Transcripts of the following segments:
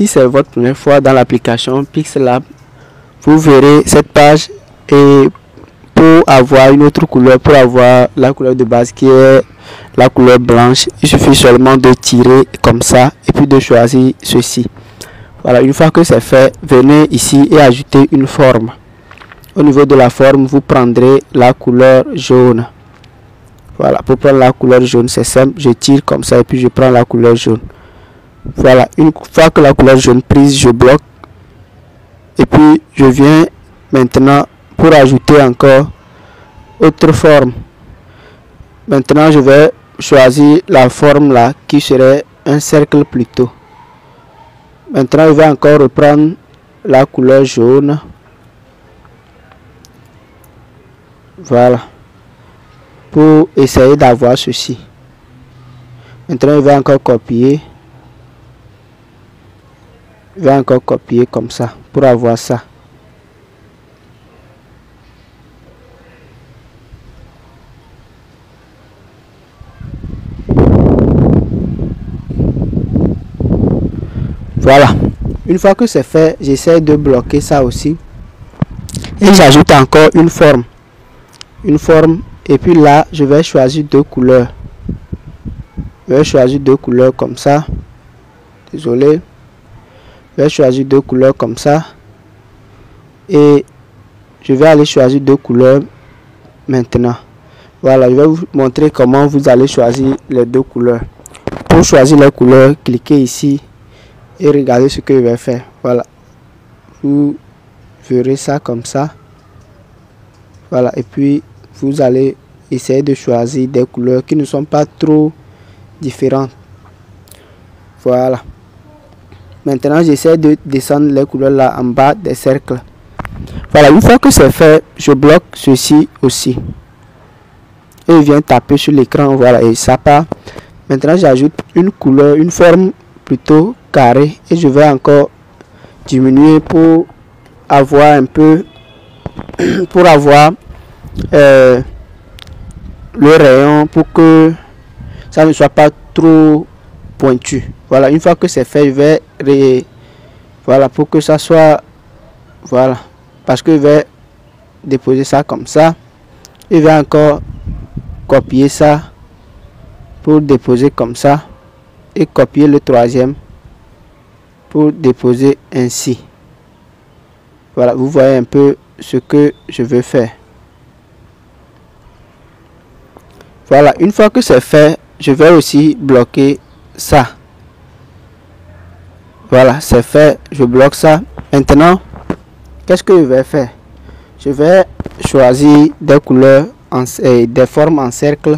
si c'est votre première fois dans l'application Pixelab, vous verrez cette page et pour avoir une autre couleur, pour avoir la couleur de base qui est la couleur blanche, il suffit seulement de tirer comme ça et puis de choisir ceci. Voilà, une fois que c'est fait, venez ici et ajoutez une forme. Au niveau de la forme, vous prendrez la couleur jaune. Voilà, pour prendre la couleur jaune, c'est simple, je tire comme ça et puis je prends la couleur jaune. Voilà, une fois que la couleur jaune prise, je bloque et puis je viens maintenant pour ajouter encore autre forme. Maintenant je vais choisir la forme là qui serait un cercle plutôt. Maintenant je vais encore reprendre la couleur jaune. Voilà, pour essayer d'avoir ceci. Maintenant je vais encore copier. Je vais encore copier comme ça pour avoir ça. Voilà, une fois que c'est fait, j'essaie de bloquer ça aussi et j'ajoute encore une forme et puis là je vais choisir deux couleurs. Je vais choisir deux couleurs comme ça. Désolé. Je vais choisir deux couleurs comme ça et je vais aller choisir deux couleurs maintenant. Voilà, je vais vous montrer comment vous allez choisir les deux couleurs. Pour choisir les couleurs, cliquez ici et regardez ce que je vais faire. Voilà, vous verrez ça comme ça. Voilà, et puis vous allez essayer de choisir des couleurs qui ne sont pas trop différentes. Voilà. Maintenant, j'essaie de descendre les couleurs là en bas des cercles. Voilà, une fois que c'est fait, je bloque ceci aussi. Et je viens taper sur l'écran, voilà, et ça part. Maintenant, j'ajoute une couleur, une forme plutôt carrée. Et je vais encore diminuer pour avoir un peu, pour avoir le rayon, pour que ça ne soit pas trop pointu. Voilà, une fois que c'est fait, je vais voilà, pour que ça soit, voilà, parce que je vais déposer ça comme ça. Je vais encore copier ça pour déposer comme ça et copier le troisième pour déposer ainsi. Voilà, vous voyez un peu ce que je veux faire. Voilà, une fois que c'est fait, je vais aussi bloquer ça. Voilà, c'est fait, je bloque ça. Maintenant, qu'est-ce que je vais faire? Je vais choisir des couleurs, des formes en cercle.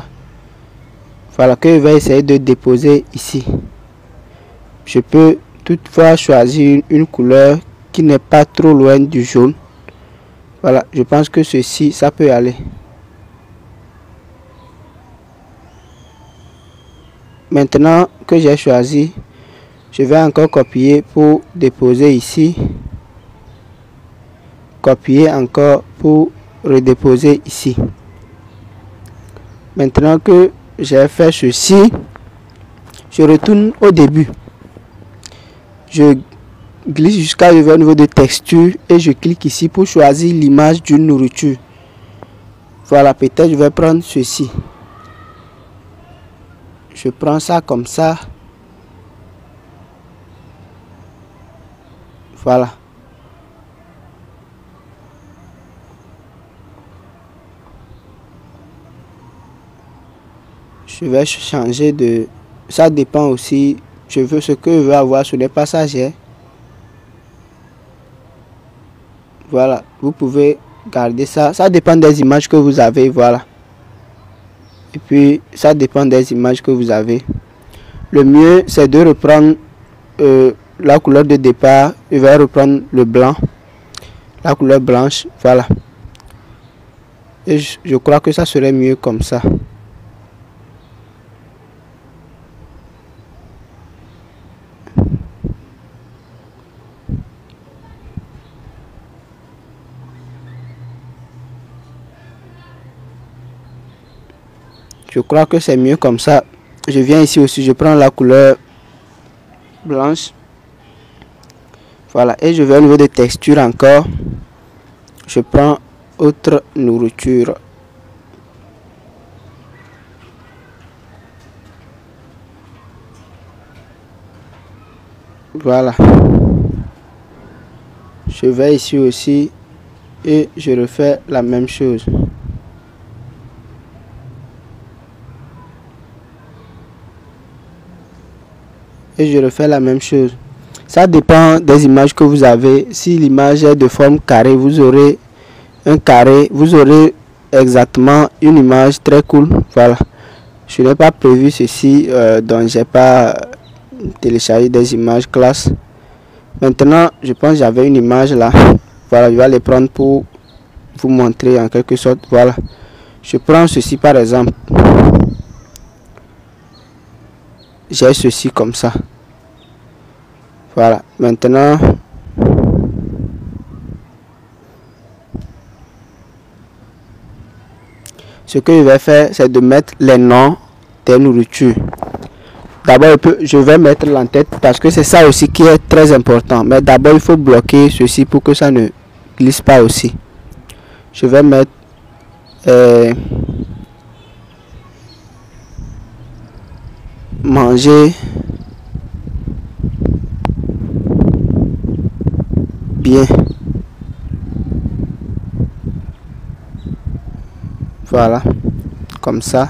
Voilà, que je vais essayer de déposer ici. Je peux toutefois choisir une couleur qui n'est pas trop loin du jaune. Voilà, je pense que ceci, ça peut aller. Maintenant que j'ai choisi, je vais encore copier pour déposer ici. Copier encore pour redéposer ici. Maintenant que j'ai fait ceci, je retourne au début. Je glisse jusqu'à arriver au niveau de texture et je clique ici pour choisir l'image d'une nourriture. Voilà, peut-être je vais prendre ceci. Je prends ça comme ça. Voilà. Je vais changer de... Ça dépend aussi. Je veux ce que je veux avoir sur les passagers. Voilà. Vous pouvez garder ça. Ça dépend des images que vous avez. Voilà. Et puis, ça dépend des images que vous avez. Le mieux, c'est de reprendre la couleur de départ. Je vais reprendre le blanc. La couleur blanche. Voilà. Et je crois que ça serait mieux comme ça. Je crois que c'est mieux comme ça. Je viens ici aussi, je prends la couleur blanche. Voilà, et je vais au niveau de texture encore. Je prends autre nourriture. Voilà. Je vais ici aussi et je refais la même chose. Et je refais la même chose. Ça dépend des images que vous avez. Si l'image est de forme carrée, vous aurez un carré. Vous aurez exactement une image très cool. Voilà. Je n'ai pas prévu ceci, donc j'ai pas téléchargé des images classe. Maintenant, je pense que j'avais une image là. Voilà, je vais les prendre pour vous montrer en quelque sorte. Voilà. Je prends ceci par exemple. J'ai ceci comme ça. Voilà. Maintenant, ce que je vais faire, c'est de mettre les noms des nourritures. D'abord, je vais mettre l'entête parce que c'est ça aussi qui est très important. Mais d'abord, il faut bloquer ceci pour que ça ne glisse pas aussi. Je vais mettre manger bien. Voilà, comme ça.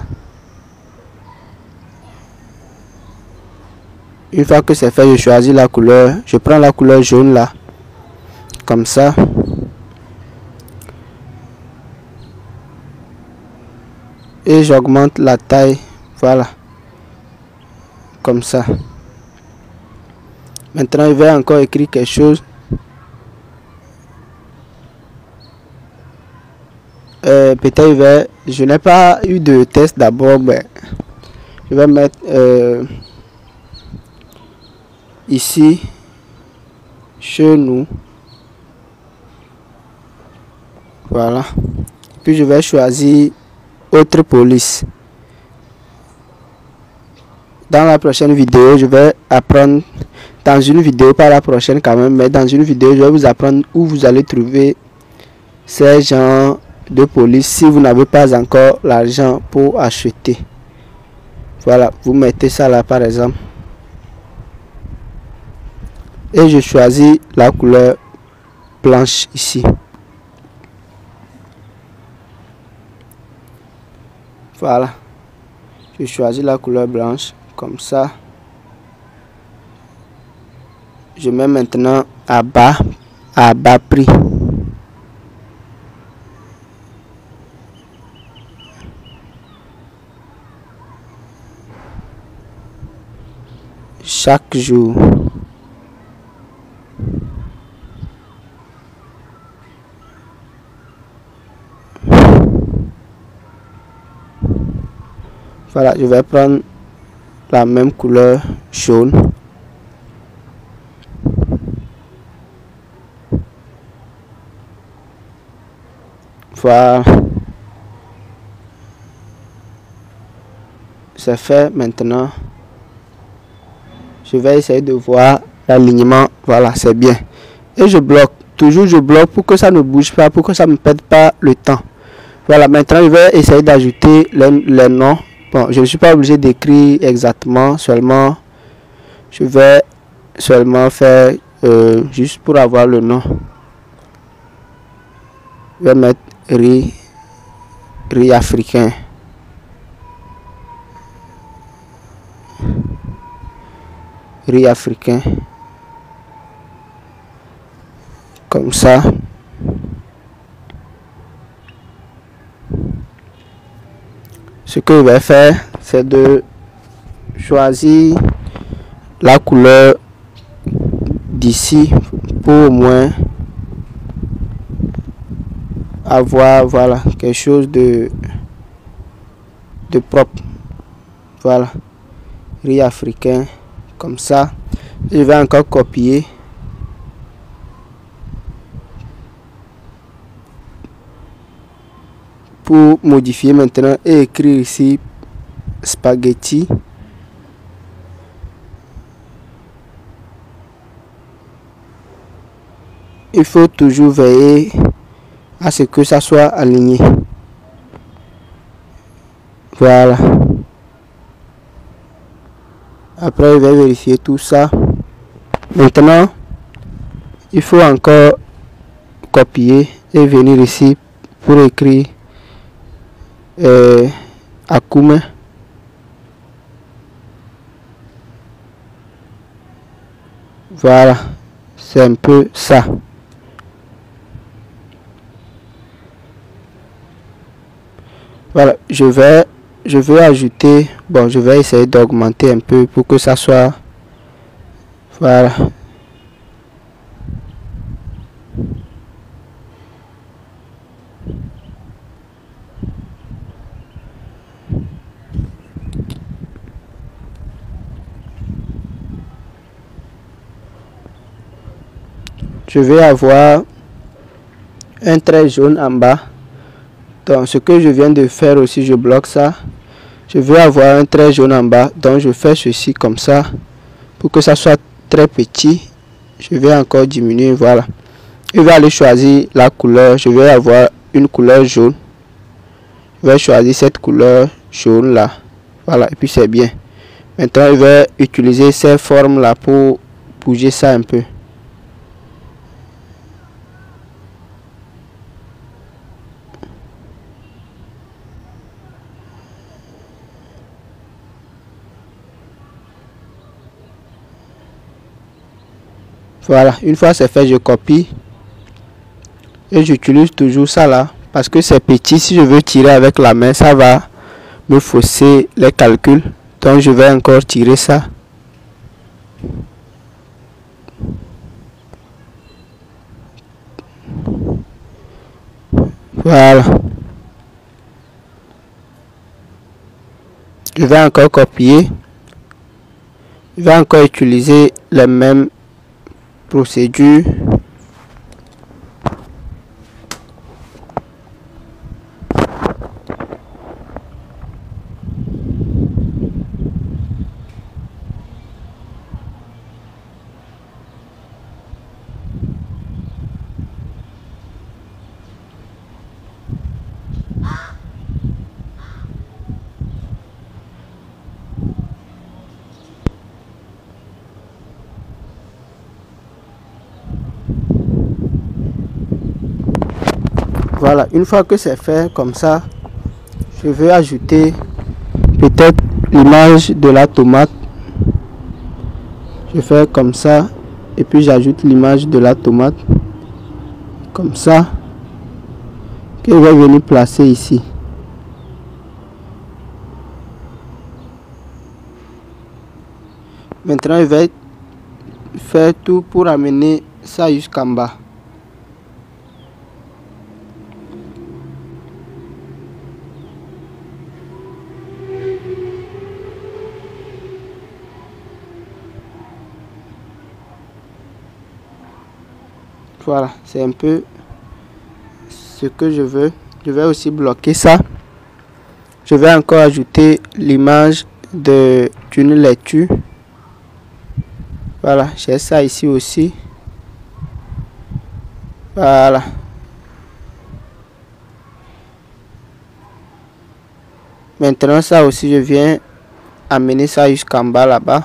Une fois que c'est fait, je choisis la couleur. Je prends la couleur jaune là, comme ça. Et j'augmente la taille. Voilà, comme ça. Maintenant, je vais encore écrire quelque chose. Peut-être je n'ai pas eu de test d'abord, mais je vais mettre ici chez nous. Voilà. Puis je vais choisir autre police. Dans la prochaine vidéo, je vais apprendre, dans une vidéo, pas la prochaine quand même, mais dans une vidéo, je vais vous apprendre où vous allez trouver ces genres de police si vous n'avez pas encore l'argent pour acheter. Voilà, vous mettez ça là par exemple. Et je choisis la couleur blanche ici. Voilà. Je choisis la couleur blanche comme ça. Je mets maintenant à bas prix. Chaque jour. Voilà, je vais prendre la même couleur jaune. Voilà. C'est fait maintenant. Je vais essayer de voir l'alignement. Voilà, c'est bien. Et je bloque. Toujours je bloque pour que ça ne bouge pas, pour que ça ne me perde pas le temps. Voilà, maintenant je vais essayer d'ajouter les noms. Bon, je ne suis pas obligé d'écrire exactement, seulement je vais seulement faire juste pour avoir le nom. Je vais mettre riz africain. Riz africain. Comme ça. Ce que je vais faire, c'est de choisir la couleur d'ici pour au moins avoir, voilà, quelque chose de propre. Voilà, riz africain comme ça. Je vais encore copier pour modifier maintenant et écrire ici spaghetti. il faut toujours veiller à ce que ça soit aligné. Voilà. Après, je vais vérifier tout ça. Maintenant, il faut encore copier et venir ici pour écrire Akume. Voilà, c'est un peu ça. Voilà, je vais ajouter, bon, je vais essayer d'augmenter un peu pour que ça soit, voilà. Je vais avoir un trait jaune en bas. Donc ce que je viens de faire aussi, je bloque ça. Je vais avoir un trait jaune en bas. Donc je fais ceci comme ça. Pour que ça soit très petit. Je vais encore diminuer. Voilà. Je vais aller choisir la couleur. Je vais avoir une couleur jaune. Je vais choisir cette couleur jaune là. Voilà. Et puis c'est bien. Maintenant je vais utiliser ces formes là pour bouger ça un peu. Voilà, une fois c'est fait, je copie et j'utilise toujours ça là parce que c'est petit. Si je veux tirer avec la main, ça va me fausser les calculs. Donc je vais encore tirer ça. Voilà. Je vais encore copier. Je vais encore utiliser les mêmes procédures. Voilà, une fois que c'est fait comme ça, je vais ajouter peut-être l'image de la tomate. Je fais comme ça et puis j'ajoute l'image de la tomate comme ça que je vais venir placer ici. Maintenant je vais faire tout pour amener ça jusqu'en bas. Voilà, c'est un peu ce que je veux. Je vais aussi bloquer ça. Je vais encore ajouter l'image d'une lecture. Voilà, j'ai ça ici aussi. Voilà. Maintenant ça aussi, je viens amener ça jusqu'en bas là-bas.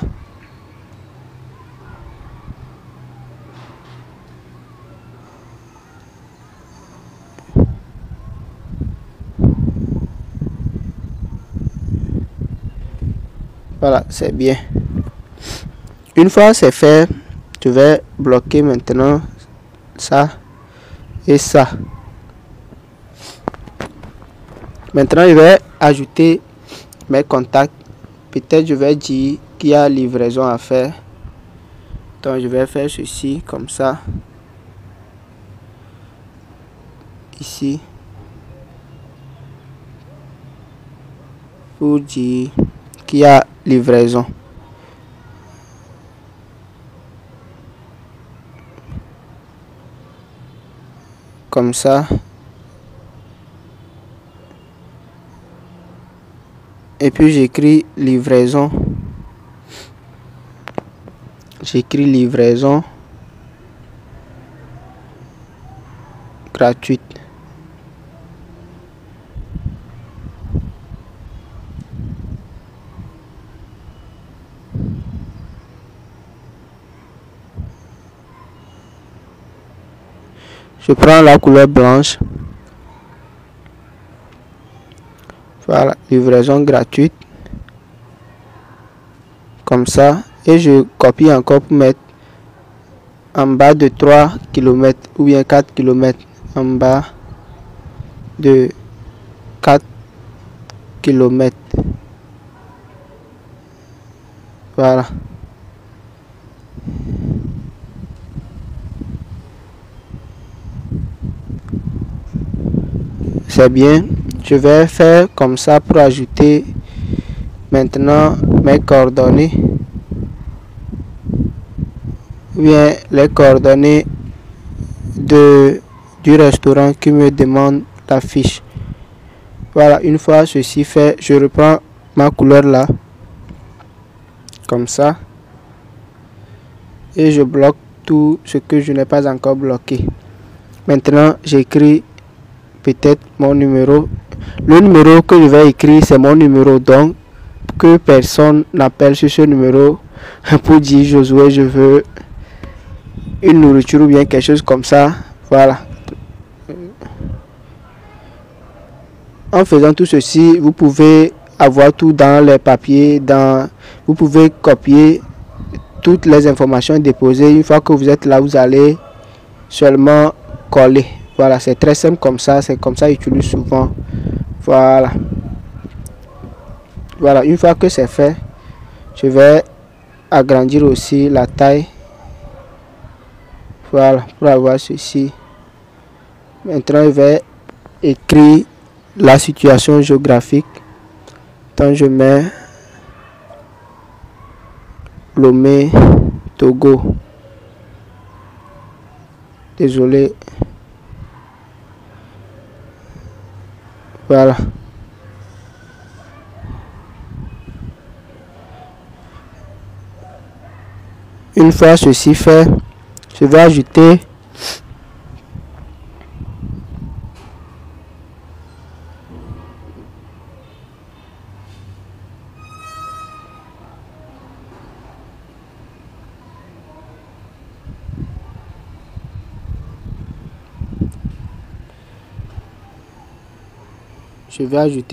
Voilà, c'est bien. Une fois c'est fait, je vais bloquer maintenant ça et ça. Maintenant, je vais ajouter mes contacts. Peut-être je vais dire qu'il y a livraison à faire. Donc, je vais faire ceci comme ça. Ici. Pour dire qu'il y a livraison. Comme ça. Et puis j'écris livraison. J'écris livraison. gratuite. Je prends la couleur blanche. Voilà, livraison gratuite. Comme ça. Et je copie encore pour mettre en bas de 3 km ou bien 4 km. En bas de 4 km. Voilà. C'est bien. Je vais faire comme ça pour ajouter maintenant mes coordonnées. Ou bien les coordonnées du restaurant qui me demande la fiche. Voilà, une fois ceci fait, je reprends ma couleur là. Comme ça. Et je bloque tout ce que je n'ai pas encore bloqué. Maintenant, j'écris peut-être mon numéro. Le numéro que je vais écrire, c'est mon numéro. Donc, que personne n'appelle sur ce numéro pour dire Josué, je veux une nourriture ou bien quelque chose comme ça. Voilà. En faisant tout ceci, vous pouvez avoir tout dans les papiers. Vous pouvez copier toutes les informations déposées. Une fois que vous êtes là, vous allez seulement coller. Voilà, c'est très simple comme ça. C'est comme ça que j'utilise souvent. Voilà. Voilà, une fois que c'est fait, je vais agrandir aussi la taille. Voilà, pour avoir ceci. Maintenant, je vais écrire la situation géographique. Donc, je mets Lomé, Togo. Désolé. Voilà. Une fois ceci fait, je vais ajouter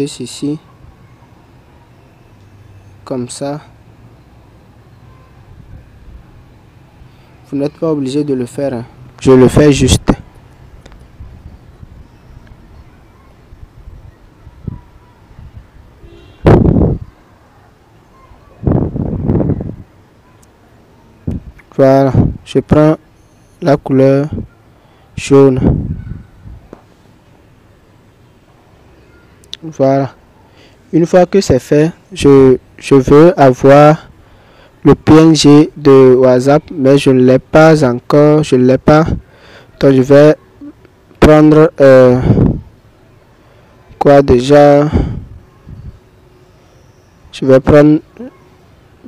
ceci comme ça. Vous n'êtes pas obligé de le faire, hein. Je le fais juste. Voilà, je prends la couleur jaune. Voilà. Une fois que c'est fait, je veux avoir le PNG de WhatsApp, mais je ne l'ai pas encore. Je ne l'ai pas. Donc je vais prendre quoi déjà? Je vais prendre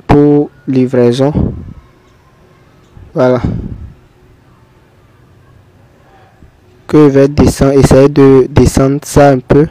pour livraison. Voilà. Que je vais descendre, essayer de descendre ça un peu.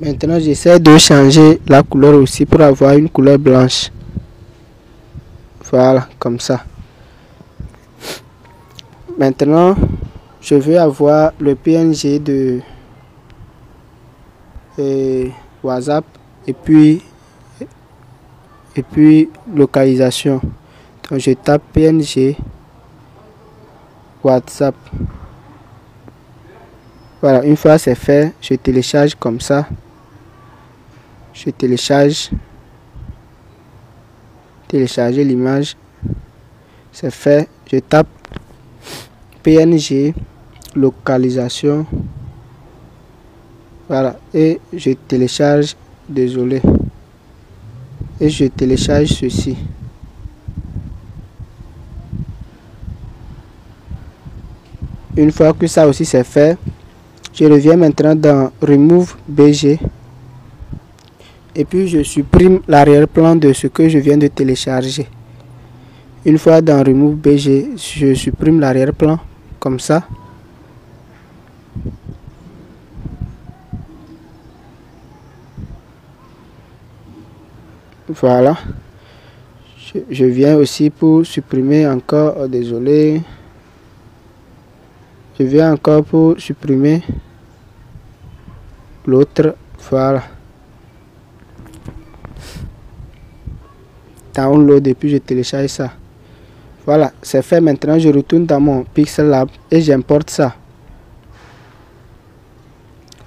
Maintenant, j'essaie de changer la couleur aussi pour avoir une couleur blanche. Voilà, comme ça. Maintenant, je veux avoir le PNG de WhatsApp et puis localisation. Donc, je tape PNG WhatsApp. Voilà, une fois c'est fait, je télécharge comme ça. Je télécharger l'image. C'est fait. Je tape PNG localisation. Voilà. Et je télécharge. Désolé. Et je télécharge ceci. Une fois que ça aussi c'est fait, je reviens maintenant dans Remove BG. Et puis je supprime l'arrière-plan de ce que je viens de télécharger. Une fois dans Remove BG, je supprime l'arrière-plan comme ça. Voilà. Je viens aussi pour supprimer encore, désolé. Je viens encore pour supprimer l'autre. Voilà. Download et puis je télécharge ça. Voilà, c'est fait. Maintenant je retourne dans mon Pixel Lab et j'importe ça.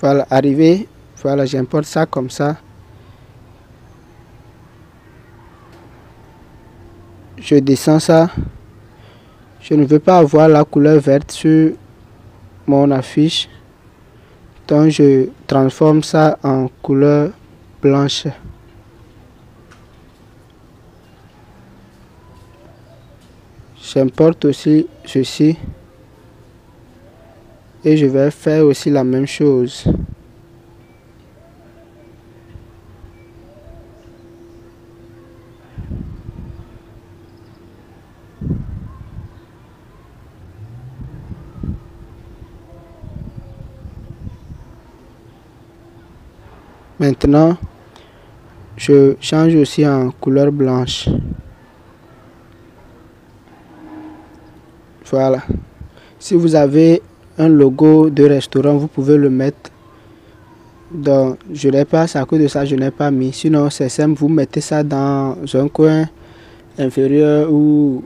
Voilà, arrivé. Voilà, j'importe ça comme ça. Je descends ça. Je ne veux pas avoir la couleur verte sur mon affiche. Donc je transforme ça en couleur blanche. J'importe aussi ceci. Et je vais faire aussi la même chose. Maintenant, je change aussi en couleur blanche. Voilà. Si vous avez un logo de restaurant, vous pouvez le mettre. Donc, je n'ai pas, c'est à cause de ça, je n'ai pas mis. Sinon, c'est simple, vous mettez ça dans un coin inférieur ou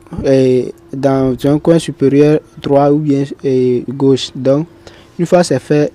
dans un coin supérieur droit ou bien gauche. Donc, une fois c'est fait,